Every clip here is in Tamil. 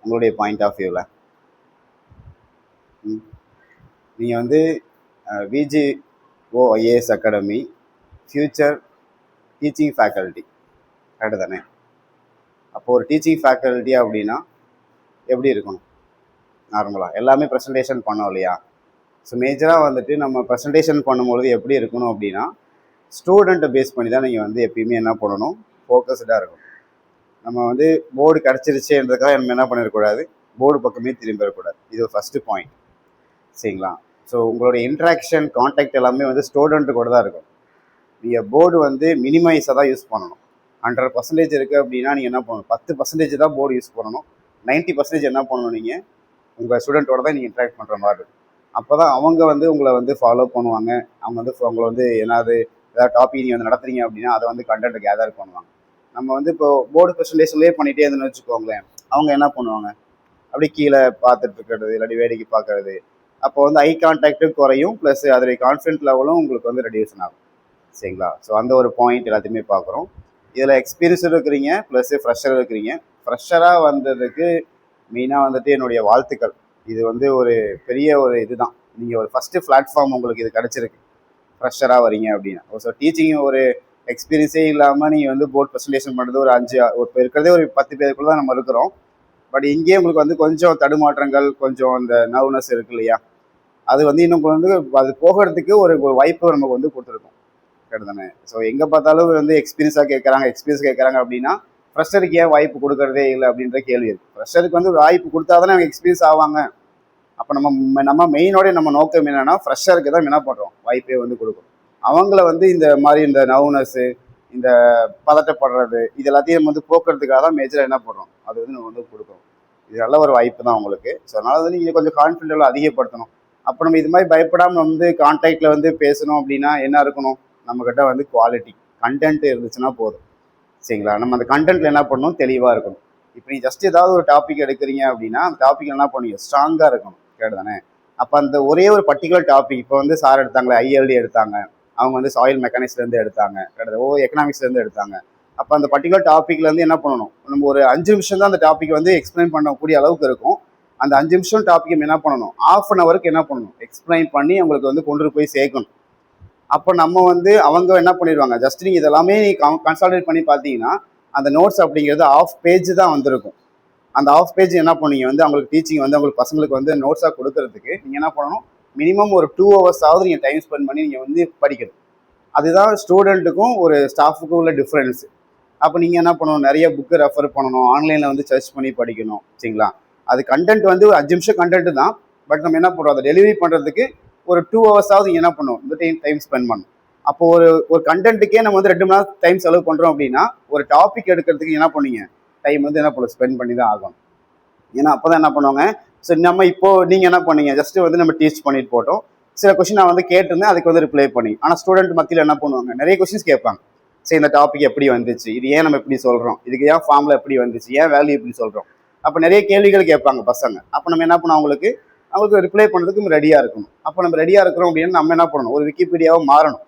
உங்களுடைய பாயிண்ட் ஆஃப் வியூவில் நீங்கள் வந்து VGO IAS academy future teaching faculty correct தானே? அப்போது ஒரு டீச்சிங் ஃபேக்கல்ட்டி அப்படின்னா எப்படி இருக்கணும்? நார்மலாக எல்லாமே ப்ரெசன்டேஷன் பண்ணோம் இல்லையா? ஸோ மேஜராக வந்துட்டு நம்ம ப்ரெசன்டேஷன் பண்ணும்பொழுது எப்படி இருக்கணும் அப்படின்னா, ஸ்டூடெண்ட்டை பேஸ் பண்ணி தான் நீங்கள் வந்து எப்பயுமே என்ன பண்ணணும், ஃபோக்கஸ்டாக இருக்கணும். நம்ம வந்து போர்டு கிடச்சிருச்சேன்றதுக்காக நம்ம என்ன பண்ணிடக்கூடாது, போர்டு பக்கமே திரும்பிடக்கூடாது. இது ஒரு ஃபஸ்ட்டு பாயிண்ட், சரிங்களா? ஸோ உங்களுடைய இன்ட்ராக்ஷன் கான்டாக்ட் எல்லாமே வந்து ஸ்டூடெண்ட்டு கூட தான் இருக்கும். நீங்கள் போர்டு வந்து மினிமைஸாக தான் யூஸ் பண்ணணும். 100% இருக்குது அப்படின்னா நீங்கள் என்ன பண்ணணும், 10% தான் போர்டு யூஸ் பண்ணணும். 90% என்ன பண்ணணும், நீங்கள் உங்கள் ஸ்டூடெண்ட்டோட தான் நீங்கள் இன்ட்ராக்ட் பண்ணுற மாதிரி இருக்கும். அப்போ தான் அவங்க வந்து உங்களை வந்து ஃபாலோ பண்ணுவாங்க. அவங்க வந்து உங்களை வந்து ஏதாவது டாபிக் நீங்கள் வந்து நடத்துறீங்க அப்படின்னா அதை வந்து கண்டென்ட் கேதர் பண்ணுவாங்க. நம்ம வந்து இப்போ போர்டு ப்ரெசன்டேஷன்லேயே பண்ணிகிட்டே இருந்தோம்னு வச்சுக்கோங்களேன், அவங்க என்ன பண்ணுவாங்க, அப்படி கீழே பார்த்துட்டு இருக்கிறது, இல்லாட்டி வேடிக்கை பார்க்கறது. அப்போ வந்து ஐ கான்டாக்டும் குறையும், ப்ளஸ் அதோடைய கான்ஃபிடென்ட் லெவலும் உங்களுக்கு வந்து ரெடியூஷன் ஆகும், சரிங்களா? ஸோ அந்த ஒரு பாயிண்ட் எல்லாத்தையுமே பார்க்குறோம். இதில் எக்ஸ்பீரியன்ஸ் இருக்கிறீங்க, ப்ளஸ் ஃப்ரெஷர் இருக்கிறீங்க. ஃப்ரெஷராக வந்ததுக்கு மெயினாக வந்துட்டு என்னுடைய வாழ்த்துக்கள். இது வந்து ஒரு பெரிய ஒரு இதுதான். நீங்கள் ஒரு ஃபஸ்ட்டு பிளாட்ஃபார்ம் உங்களுக்கு இது கிடச்சிருக்கு, ஃப்ரெஷராக வரீங்க அப்படின்னா. ஸோ டீச்சிங் ஒரு எக்ஸ்பீரியன்ஸே இல்லாமல் நீங்கள் வந்து போர்ட் ப்ரெசன்டேஷன் பண்ணுறது ஒரு 5 இப்போ இருக்கிறதே ஒரு 10 பேருக்குள்ள தான் நம்ம இருக்கிறோம். பட் இங்கேயே உங்களுக்கு வந்து கொஞ்சம் தடுமாற்றங்கள், கொஞ்சம் அந்த நர்வ்னஸ் இருக்கு இல்லையா? அது வந்து இன்னும் வந்து அது போகிறதுக்கு ஒரு வாய்ப்பு நமக்கு வந்து கொடுத்துருக்கோம், கரெக்டு தானே? ஸோ எங்கே பார்த்தாலும் வந்து எக்ஸ்பீரியன்ஸ் கேட்குறாங்க அப்படின்னா ஃப்ரெஷருக்கு ஏன் வாய்ப்பு கொடுக்கறதே இல்லை அப்படின்ற கேள்வி இருக்குது. ஃப்ரெஷருக்கு வந்து வாய்ப்பு கொடுத்தா தானே அவங்க எக்ஸ்பீரியன்ஸ் ஆவாங்க. அப்போ நம்ம மெயினோட நம்ம நோக்கம் என்னென்னா, ஃப்ரெஷருக்கு தான் என்ன பண்ணுறோம், வாய்ப்பே வந்து கொடுக்கணும். அவங்கள வந்து இந்த மாதிரி இந்த நர்வ்னஸ்ஸு, இந்த பதட்டப்படுறது, இது எல்லாத்தையும் நம்ம வந்து போக்குறதுக்காக தான் மேஜராக என்ன பண்ணுறோம், அது வந்து நம்ம வந்து கொடுக்கணும். இது நல்ல ஒரு வாய்ப்பு தான் உங்களுக்கு. ஸோ அதனால் வந்து நீங்கள் கொஞ்சம் கான்ஃபிடென்ட் அதிகப்படுத்தணும். அப்போ நம்ம இது மாதிரி பயப்படாமல் வந்து கான்டாக்டில் வந்து பேசணும் அப்படின்னா என்ன இருக்கணும், நம்மக்கிட்ட வந்து குவாலிட்டி கண்டென்ட் இருந்துச்சுன்னா போதும், சரிங்களா? நம்ம அந்த கண்டென்ட்டில் என்ன பண்ணணும், தெளிவாக இருக்கணும். இப்போ நீ ஜஸ்ட் ஏதாவது ஒரு டாபிக் எடுக்கிறீங்க அப்படின்னா அந்த டாபிக் என்ன பண்ணுவீங்க, ஸ்ட்ராங்காக இருக்கணும், கேட்டு தானே? அப்போ அந்த ஒரே ஒரு பர்டிகுலர் டாபிக், இப்போ வந்து சார் எடுத்தாங்களே, ஐஎல்டி எடுத்தாங்க, அவங்க வந்து சாயில் மெக்கானிக்ஸ்லேருந்து எடுத்தாங்க, எக்கனாமிக்ஸ்லேருந்து எடுத்தாங்க. அப்போ அந்த பர்டிகுலர் டாப்பிக்லேருந்து என்ன பண்ணணும், நம்ம ஒரு 5 நிமிஷம் தான் அந்த டாபிக் வந்து எக்ஸ்பிளைன் பண்ணக்கூடிய அளவுக்கு இருக்கும். அந்த 5 நிமிஷம் டாபிக் என்ன பண்ணணும், ½ அன் ஹவருக்கு என்ன பண்ணணும், எக்ஸ்பிளைன் பண்ணி அவங்களுக்கு வந்து கொண்டு போய் சேர்க்கணும். அப்போ நம்ம வந்து அவங்க என்ன பண்ணிடுவாங்க, ஜஸ்ட் நீங்கள் இதெல்லாமே கன்சால்டேட் பண்ணி பார்த்தீங்கன்னா அந்த நோட்ஸ் அப்படிங்கிறது ½ பேஜ் தான் வந்திருக்கும். அந்த ½ பேஜ் என்ன பண்ணீங்க வந்து அவங்களுக்கு டீச்சிங் வந்து அவங்களுக்கு பசங்களுக்கு வந்து நோட்ஸாக கொடுக்கறதுக்கு நீங்கள் என்ன பண்ணணும், மினிமம் ஒரு 2 ஹவர்ஸாவது நீங்கள் டைம் ஸ்பெண்ட் பண்ணி நீங்கள் வந்து படிக்கணும். அதுதான் ஸ்டூடெண்ட்டுக்கும் ஒரு ஸ்டாஃபுக்கும் உள்ள டிஃப்ரென்ஸு. அப்போ நீங்கள் என்ன பண்ணணும், நிறைய புக்கு ரெஃபர் பண்ணணும், ஆன்லைனில் வந்து சர்ச் பண்ணி படிக்கணும், சரிங்களா? அது கண்டென்ட் வந்து 5 நிமிஷம் கண்டென்ட்டு தான். பட் நம்ம என்ன பண்ணுறோம், அதை டெலிவரி பண்ணுறதுக்கு ஒரு 2 ஹவர்ஸாவது என்ன பண்ணும், இந்த டைம் ஸ்பெண்ட் பண்ணணும். அப்போ ஒரு கண்டென்ட்டுக்கே நம்ம வந்து 2 மணி நேரம் டைம் செலவு பண்ணுறோம் அப்படின்னா ஒரு டாபிக் எடுக்கிறதுக்கு என்ன பண்ணீங்க, டைம் வந்து என்ன பண்ணும், ஸ்பெண்ட் பண்ணி தான் ஆகணும். ஏன்னா அப்போ தான் என்ன பண்ணுவாங்க. ஸோ நம்ம இப்போது நீங்கள் என்ன பண்ணீங்க, ஜஸ்ட்டு வந்து நம்ம டீச் பண்ணிட்டு போட்டோம். சில கொஸ்டின் நான் வந்து கேட்டிருந்தேன், அதுக்கு வந்து ரிப்ளை பண்ணி. ஆனால் ஸ்டூடெண்ட் மத்தியில் என்ன பண்ணுவாங்க, நிறைய கொஸ்டின்ஸ் கேட்பாங்க. சரி, இந்த டாபிக் எப்படி வந்துச்சு, இது ஏன் நம்ம எப்படி சொல்கிறோம், இதுக்கு ஏன் ஃபார்மில் எப்படி வந்துச்சு, ஏன் வேல்யூ எப்படி சொல்கிறோம். அப்போ நிறைய கேள்விகள் கேட்பாங்க பசங்க. அப்போ நம்ம என்ன பண்ணோம், அவங்களுக்கு ரிப்ளை பண்ணுறதுக்கு நம்ம ரெடியாக இருக்கணும். அப்போ நம்ம ரெடியாக இருக்கிறோம் அப்படின்னு நம்ம என்ன பண்ணணும், ஒரு விக்கிபீடியாவும் மாறணும்.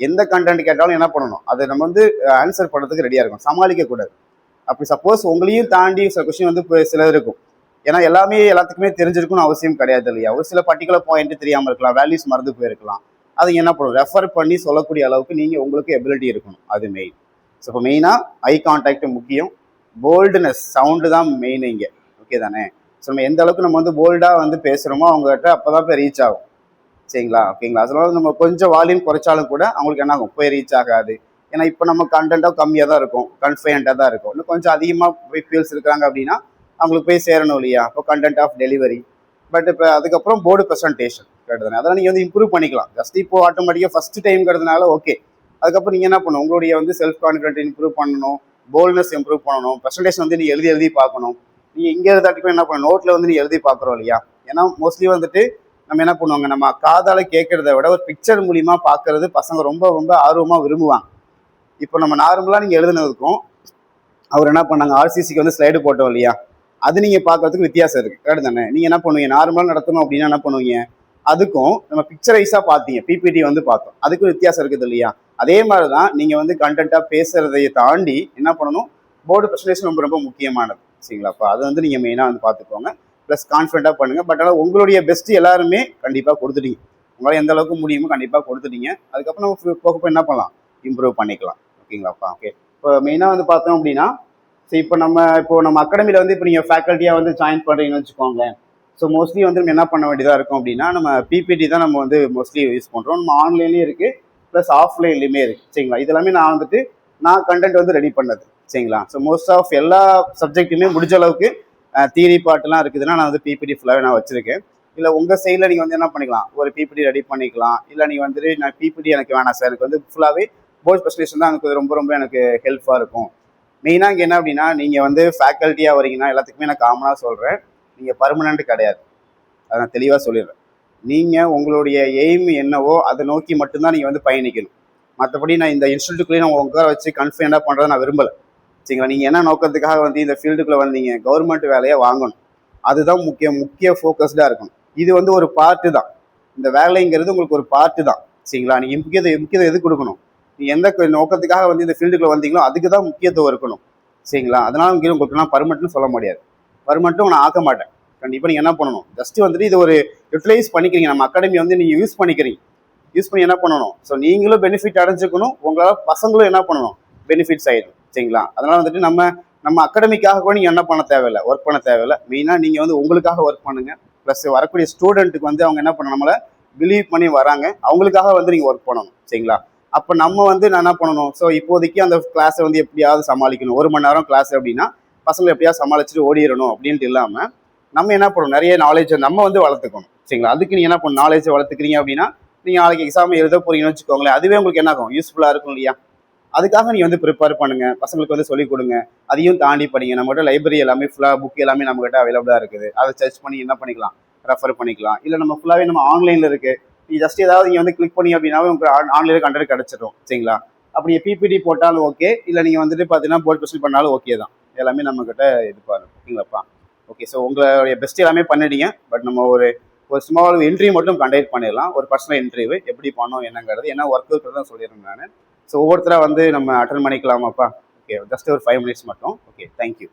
எந்த கண்டென்ட் கேட்டாலும் என்ன பண்ணணும், அதை நம்ம வந்து ஆன்சர் பண்ணுறதுக்கு ரெடியாக இருக்கணும், சமாளிக்கக்கூடாது. அப்படி சப்போஸ் உங்களையும் தாண்டி சில கொஸ்டின் வந்து சிலது இருக்கும். ஏன்னா எல்லாத்துக்குமே தெரிஞ்சிருக்கும்னு அவசியம் கிடையாது இல்லையா? ஒரு சில பர்டிகுலர் பாயிண்ட் தெரியாமல் இருக்கலாம், வேல்யூஸ் மறந்து போயிருக்கலாம். அது என்ன பண்ணும், ரெஃபர் பண்ணி சொல்லக்கூடிய அளவுக்கு நீங்கள் உங்களுக்கு எபிலிட்டி இருக்கணும், அது மெயின். ஸோ இப்போ மெயினாக ஐ கான்டாக்ட் முக்கியம், போல்டுனஸ் சவுண்டு தான் மெயின் இங்கே, ஓகே தானே? ஸோ நம்ம எந்த அளவுக்கு நம்ம வந்து போல்டாக வந்து பேசுகிறோமோ அவங்ககிட்ட அப்போ தான் போய் ரீச் ஆகும், சரிங்களா? ஓகேங்களா? அதனால நம்ம கொஞ்சம் வால்யூம் குறைச்சாலும் கூட அவங்களுக்கு என்ன ஆகும், போய் ரீச் ஆகாது. ஏன்னா இப்போ நம்ம கண்டென்ட்டாக கம்மியாக தான் இருக்கும், கன்ஃபைனண்ட்டாக தான் இருக்கும். இன்னும் கொஞ்சம் அதிகமாக போய் ஃபீல்ஸ் இருக்கிறாங்க அப்படின்னா அவங்களுக்கு போய் சேரணும் இல்லையா? இப்போ கண்டென்ட் ஆஃப் டெலிவரி. பட் இப்போ அதுக்கப்புறம் போர்டு ப்ரெசன்டேஷன், கரெக்டு தானே? அதெல்லாம் நீங்கள் வந்து இம்ப்ரூவ் பண்ணிக்கலாம். ஜஸ்ட் இப்போ ஆட்டோமேட்டிக்காக ஃபஸ்ட்டு டைம்ங்கிறதுனால ஓகே. அதுக்கப்புறம் நீங்கள் என்ன பண்ணணும், உங்களுடைய வந்து செல்ஃப் கான்ஃபிடென்ட் இம்ப்ரூவ் பண்ணணும், போல்ட்னஸ் இம்ப்ரூவ் பண்ணணும். ப்ரெசன்டேஷன் வந்து நீங்கள் எழுதி பார்க்கணும். நீங்கள் இங்கே இருந்தாட்டிக்கும் என்ன பண்ணணும், நோட்டில் வந்து நீங்கள் எழுதி பார்க்குறோம் இல்லையா? ஏன்னா மோஸ்ட்லி வந்துட்டு நம்ம என்ன பண்ணுவாங்க, நம்ம காதால் கேட்குறத விட ஒரு பிக்சர் மூலிமா பார்க்கறது பசங்க ரொம்ப ரொம்ப ஆர்வமாக விரும்புவாங்க. இப்போ நம்ம நார்மலாக நீங்கள் எழுதுனதுக்கும் அவர் என்ன பண்ணாங்க, ஆர்சிசிக்கு வந்து ஸ்லைடு போட்டோம் இல்லையா? அது நீங்கள் பார்க்கறதுக்கு வித்தியாசம் இருக்குது, கரெக்டு தானே? நீங்கள் என்ன பண்ணுவீங்க, நார்மலாக நடத்தணும் அப்படின்னா என்ன பண்ணுவீங்க, அதுக்கும் நம்ம பிக்சரைஸாக பார்த்தீங்க, பிபிடி வந்து பார்த்தோம், அதுக்கும் வித்தியாசம் இருக்குது இல்லையா? அதே மாதிரி தான் நீங்கள் வந்து கண்டென்ட்டாக பேசுகிறதையை தாண்டி என்ன பண்ணணும், போர்டு ப்ரெசன்டேஷன் ரொம்ப ரொம்ப முக்கியமானது. சரிங்களாப்பா. அது வந்து நீங்கள் மெயினாக வந்து பார்த்துக்கோங்க. ப்ளஸ் கான்ஃபிடண்ட்டாக பண்ணுங்கள். பட் ஆனால் உங்களுடைய பெஸ்ட்டு எல்லாருமே கண்டிப்பாக கொடுத்துட்டீங்க. உங்களால் எந்த அளவுக்கு முடியுமோ கண்டிப்பாக கொடுத்துட்டீங்க. அதுக்கப்புறம் நம்ம போக போய் என்ன பண்ணலாம், இம்ப்ரூவ் பண்ணிக்கலாம். ஓகேங்களாப்பா. ஓகே. இப்போ மெயினாக வந்து பார்த்தோம் அப்படின்னா, ஸோ இப்போ நம்ம அகாடமியில் வந்து இப்போ நீங்கள் ஃபேக்கல்ட்டியாக வந்து ஜாயின் பண்ணுறீங்கன்னு வச்சுக்கோங்களேன். ஸோ மோஸ்ட்லி வந்து நம்ம என்ன பண்ண வேண்டியதாக இருக்கும் அப்படின்னா, நம்ம பிபிடி தான் நம்ம வந்து மோஸ்ட்லி யூஸ் பண்ணுறோம். நம்ம ஆன்லைன்லேயும் இருக்குது, ப்ளஸ் ஆஃப்லைன்லேயுமே இருக்குது. சரிங்களா. இதெல்லாமே நான் கண்டென்ட் வந்து ரெடி பண்ணது. சரிங்களா. ஸோ மோஸ்ட் ஆஃப் எல்லா சப்ஜெக்ட்டுமே முடிஞ்ச அளவுக்கு தியரி பார்ட்லாம் இருக்குதுன்னா நான் வந்து பிபிடி ஃபுல்லாகவே நான் வச்சுருக்கேன். இல்லை உங்கள் சைடில் நீங்கள் வந்து என்ன பண்ணிக்கலாம், ஒரு பிபிடி ரெடி பண்ணிக்கலாம். இல்லை நீங்கள் வந்துட்டு நான் பிபிடி எனக்கு வேணாம் சார், எனக்கு வந்து ஃபுல்லாகவே போர்ட் ஸ்பெஷலிஸ்ட் தான் எனக்கு ரொம்ப ரொம்ப எனக்கு ஹெல்ப்ஃபாக இருக்கும். மெயினாக இங்கே என்ன அப்படின்னா, நீங்கள் வந்து ஃபேக்கல்ட்டியாக வரீங்கன்னா எல்லாத்துக்குமே நான் காமனாக சொல்கிறேன், நீங்கள் பர்மனெண்ட் கிடையாது. அதை நான் தெளிவாக சொல்லிடுறேன். நீங்கள் உங்களுடைய எய்ம் என்னவோ அதை நோக்கி மட்டும்தான் நீங்கள் வந்து பயணிக்கணும். மற்றபடி நான் இந்த இன்ஸ்டியூட்டுக்குள்ளேயே நான் உட்கார வச்சு கன்ஃபைனாக பண்ணுறதை நான் விரும்பலை. சரிங்களா. நீங்கள் என்ன நோக்கத்துக்காக வந்து இந்த ஃபீல்டுக்குள்ளே வந்தீங்க, கவர்மெண்ட் வேலையை வாங்கணும். அதுதான் முக்கிய ஃபோக்கஸ்டாக இருக்கணும். இது வந்து ஒரு பார்ட்டு தான். இந்த வேலைங்கிறது உங்களுக்கு ஒரு பார்ட்டு தான். சரிங்களா. நீங்கள் முக்கியத்துவம் எது கொடுக்கணும், நீங்கள் எந்த நோக்கத்துக்காக வந்து இந்த ஃபீல்டுக்குள்ளே வந்தீங்களோ அதுக்கு தான் முக்கியத்துவம் இருக்கணும். சரிங்களா. அதனால உங்களுக்கு நான் பர்மனெண்ட்னு சொல்ல முடியாது, பர்மனெண்ட்டும் நான் ஆக்க மாட்டேன். கண்டிப்பாக நீங்கள் என்ன பண்ணணும், ஜஸ்ட்டு வந்துட்டு இது ஒரு யூட்டிலைஸ் பண்ணிக்கிறீங்க. நம்ம அகாடமி வந்து நீங்கள் யூஸ் பண்ணிக்கிறீங்க, யூஸ் பண்ணி என்ன பண்ணணும், ஸோ நீங்களும் பெனிஃபிட் அடைஞ்சிக்கணும், உங்களால் பசங்களும் என்ன பண்ணணும், பெனிஃபிட்ஸ் ஆகிடும். சரிங்களா. அதனால் வந்துட்டு நம்ம அகாடமிக்காக கூட நீங்கள் என்ன பண்ண தேவையில்லை, ஒர்க் பண்ண தேவையில்லை. மெயினாக நீங்கள் வந்து உங்களுக்காக ஒர்க் பண்ணுங்கள். ப்ளஸ் வரக்கூடிய ஸ்டூடெண்ட்டுக்கு வந்து அவங்க என்ன பண்ணணும், நம்மளை பிலீவ் பண்ணி வராங்க, அவங்களுக்காக வந்து நீங்கள் ஒர்க் பண்ணணும். சரிங்களா. அப்போ நம்ம வந்து நான் என்ன பண்ணணும், ஸோ இப்போதைக்கு அந்த கிளாஸை வந்து எப்படியாவது சமாளிக்கணும். 1 மணி நேரம் கிளாஸ் அப்படின்னா பசங்களை எப்படியாவது சமாளிச்சுட்டு ஓடிடணும் அப்படின்ட்டு இல்லாமல் நம்ம என்ன பண்ணணும், நிறைய நாலேஜை நம்ம வந்து வளர்த்துக்கணும். சரிங்களா. அதுக்கு நீங்கள் என்ன பண்ணணும், நாலேஜை வளர்த்துக்கிறீங்க அப்படின்னா நீங்கள் நாளைக்கு எக்ஸாம் எழுத போறீங்கன்னு வச்சுக்கோங்களேன், அதுவே உங்களுக்கு என்ன ஆகும், யூஸ்ஃபுல்லாக இருக்கும் இல்லையா. அதுக்காக நீங்கள் வந்து ப்ரிப்பேர் பண்ணுங்கள், பசங்களுக்கு வந்து சொல்லிக் கொடுங்க. அதையும் தாண்டி படிங்க. நம்மகிட்ட லைப்ரரி எல்லாமே ஃபுல்லாக புக் எல்லாமே நம்மகிட்ட அவைலபிளாக இருக்குது. அதை சர்ச் பண்ணி என்ன பண்ணிக்கலாம், ரெஃபர் பண்ணிக்கலாம். இல்லை நம்ம ஃபுல்லாகவே நம்ம ஆன்லைனில் இருக்குது, நீங்கள் ஜஸ்ட் ஏதாவது நீங்கள் வந்து கிளிக் பண்ணி அப்படின்னாவே உங்களுக்கு ஆன்லைனில் கண்டென்ட் கிடச்சிடும். சரிங்களா. அப்படி பிபிடி போட்டாலும் ஓகே, இல்லை நீங்கள் வந்துட்டு பார்த்தீங்கன்னா போர்ட் ப்ரெசென்ட் பண்ணாலும் ஓகே தான். எல்லாமே நம்மக்கிட்ட இது பாருங்க. ஓகேங்களாப்பா. ஓகே. ஸோ உங்களுடைய பெஸ்ட் எல்லாமே பண்ணிட்டீங்க. பட் நம்ம ஒரு ஸ்மால் இன்டர்வியூ மட்டும் கண்டக்ட் பண்ணிடலாம், ஒரு பர்சனல் இன்டர்வியூ எப்படி பண்ணோம் என்னங்கிறது, ஏன்னா ஒர்க் தான் சொல்லிடுறேன் நான். ஸோ ஒவ்வொருத்தராக வந்து நம்ம அட்டன் பண்ணிக்கலாமாப்பா. ஓகே. ஜஸ்ட் ஒரு 5 மினிட்ஸ் மட்டும். ஓகே. தேங்க்யூ.